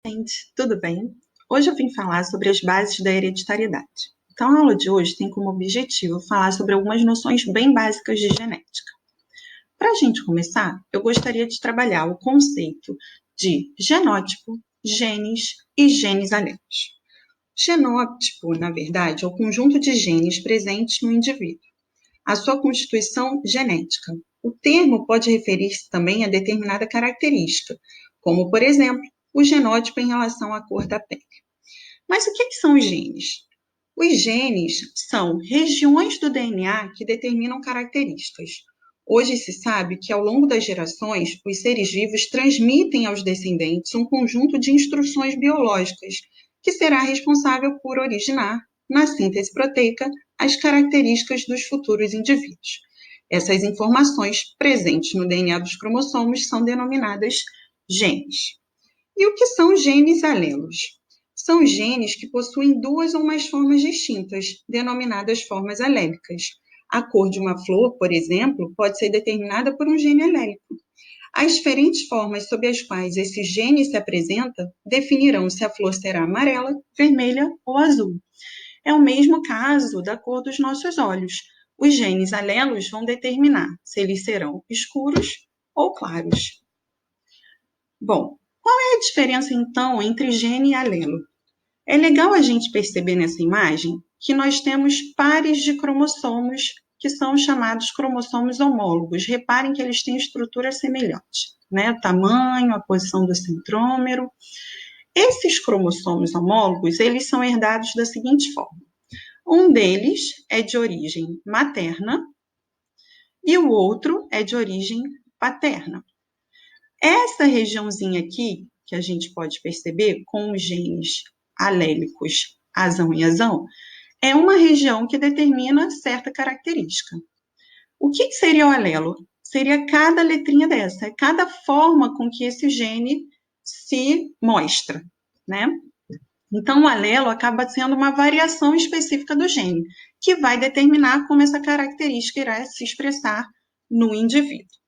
Gente, tudo bem? Hoje eu vim falar sobre as bases da hereditariedade. Então, a aula de hoje tem como objetivo falar sobre algumas noções bem básicas de genética. Para a gente começar, eu gostaria de trabalhar o conceito de genótipo, genes e genes alelos. Genótipo, na verdade, é o conjunto de genes presentes no indivíduo, a sua constituição genética. O termo pode referir-se também a determinada característica, como, por exemplo, o genótipo em relação à cor da pele. Mas o que são os genes? Os genes são regiões do DNA que determinam características. Hoje se sabe que, ao longo das gerações, os seres vivos transmitem aos descendentes um conjunto de instruções biológicas que será responsável por originar, na síntese proteica, as características dos futuros indivíduos. Essas informações presentes no DNA dos cromossomos são denominadas genes. E o que são genes alelos? São genes que possuem duas ou mais formas distintas, denominadas formas alélicas. A cor de uma flor, por exemplo, pode ser determinada por um gene alélico. As diferentes formas sob as quais esse gene se apresenta definirão se a flor será amarela, vermelha ou azul. É o mesmo caso da cor dos nossos olhos. Os genes alelos vão determinar se eles serão escuros ou claros. Bom, qual é a diferença, então, entre gene e alelo? É legal a gente perceber nessa imagem que nós temos pares de cromossomos que são chamados cromossomos homólogos. Reparem que eles têm estrutura semelhante, né? O tamanho, a posição do centrômero. Esses cromossomos homólogos, eles são herdados da seguinte forma. Um deles é de origem materna e o outro é de origem paterna. Essa regiãozinha aqui, que a gente pode perceber com os genes alélicos azão e azão, é uma região que determina certa característica. O que seria o alelo? Seria cada letrinha dessa, é cada forma com que esse gene se mostra, né? Então, o alelo acaba sendo uma variação específica do gene, que vai determinar como essa característica irá se expressar no indivíduo.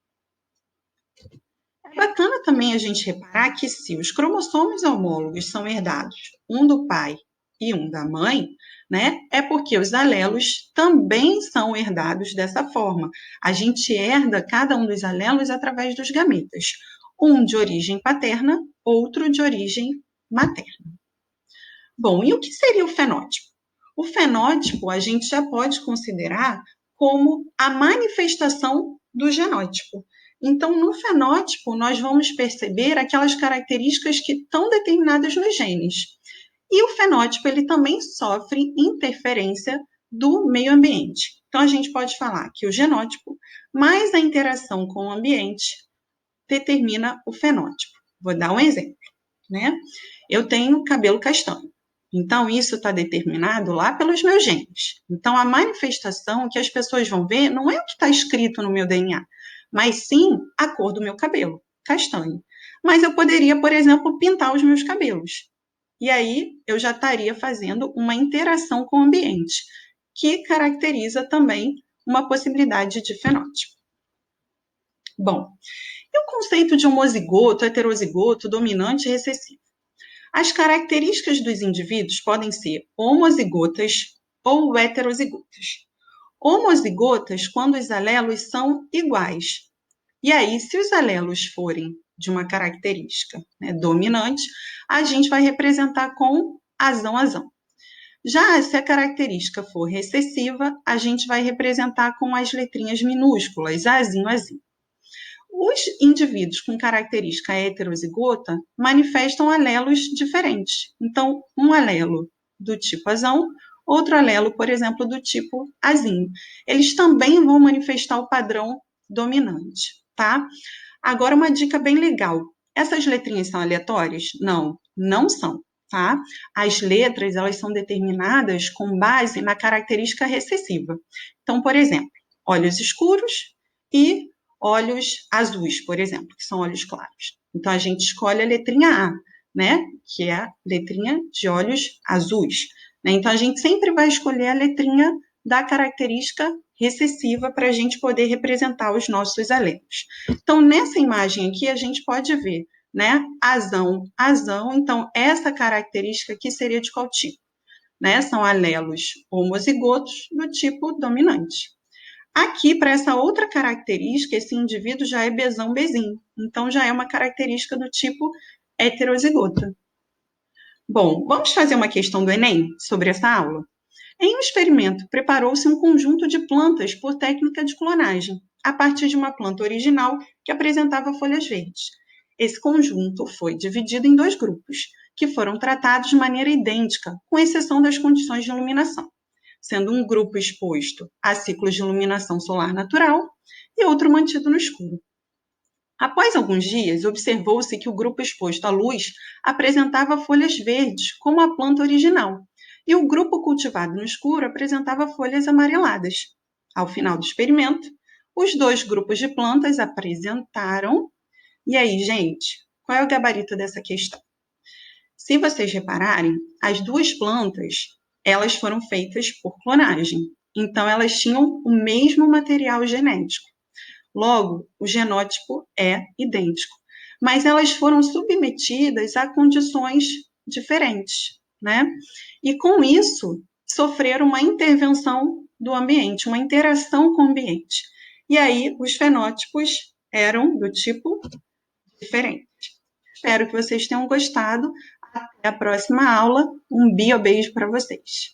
É bacana também a gente reparar que se os cromossomos homólogos são herdados um do pai e um da mãe, né, é porque os alelos também são herdados dessa forma. A gente herda cada um dos alelos através dos gametas, um de origem paterna, outro de origem materna. Bom, e o que seria o fenótipo? O fenótipo a gente já pode considerar como a manifestação do genótipo. Então, no fenótipo, nós vamos perceber aquelas características que estão determinadas nos genes. E o fenótipo, ele também sofre interferência do meio ambiente. Então, a gente pode falar que o genótipo, mais a interação com o ambiente, determina o fenótipo. Vou dar um exemplo, né? Eu tenho cabelo castanho. Então, isso está determinado lá pelos meus genes. Então, a manifestação que as pessoas vão ver não é o que está escrito no meu DNA, mas sim a cor do meu cabelo, castanho. Mas eu poderia, por exemplo, pintar os meus cabelos. E aí, eu já estaria fazendo uma interação com o ambiente, que caracteriza também uma possibilidade de fenótipo. Bom, e o conceito de homozigoto, heterozigoto, dominante e recessivo? As características dos indivíduos podem ser homozigotas ou heterozigotas. Homozigotas quando os alelos são iguais. E aí, se os alelos forem de uma característica, né, dominante, a gente vai representar com azão-azão. Já se a característica for recessiva, a gente vai representar com as letrinhas minúsculas, azinho-azinho. Os indivíduos com característica heterozigota manifestam alelos diferentes. Então, um alelo do tipo azão, outro alelo, por exemplo, do tipo azinho. Eles também vão manifestar o padrão dominante, tá? Agora, uma dica bem legal. Essas letrinhas são aleatórias? Não, não são, tá? As letras, elas são determinadas com base na característica recessiva. Então, por exemplo, olhos escuros e olhos azuis, por exemplo, que são olhos claros. Então, a gente escolhe a letrinha A, né? Que é a letrinha de olhos azuis. Né? Então, a gente sempre vai escolher a letrinha da característica recessiva para a gente poder representar os nossos alelos. Então, nessa imagem aqui, a gente pode ver né? Azão, azão. Então, essa característica aqui seria de qual tipo? Né? São alelos homozigotos do tipo dominante. Aqui, para essa outra característica, esse indivíduo já é besão besim. Então, já é uma característica do tipo heterozigota. Bom, vamos fazer uma questão do Enem sobre essa aula? Em um experimento, preparou-se um conjunto de plantas por técnica de clonagem, a partir de uma planta original que apresentava folhas verdes. Esse conjunto foi dividido em dois grupos, que foram tratados de maneira idêntica, com exceção das condições de iluminação, sendo um grupo exposto a ciclos de iluminação solar natural e outro mantido no escuro. Após alguns dias, observou-se que o grupo exposto à luz apresentava folhas verdes, como a planta original, e o grupo cultivado no escuro apresentava folhas amareladas. Ao final do experimento, os dois grupos de plantas apresentaram. E aí, gente, qual é o gabarito dessa questão? Se vocês repararem, as duas plantas, elas foram feitas por clonagem. Então, elas tinham o mesmo material genético. Logo, o genótipo é idêntico, mas elas foram submetidas a condições diferentes, né? E com isso, sofreram uma intervenção do ambiente, uma interação com o ambiente. E aí, os fenótipos eram do tipo diferente. Espero que vocês tenham gostado. Até a próxima aula. Um beijo para vocês.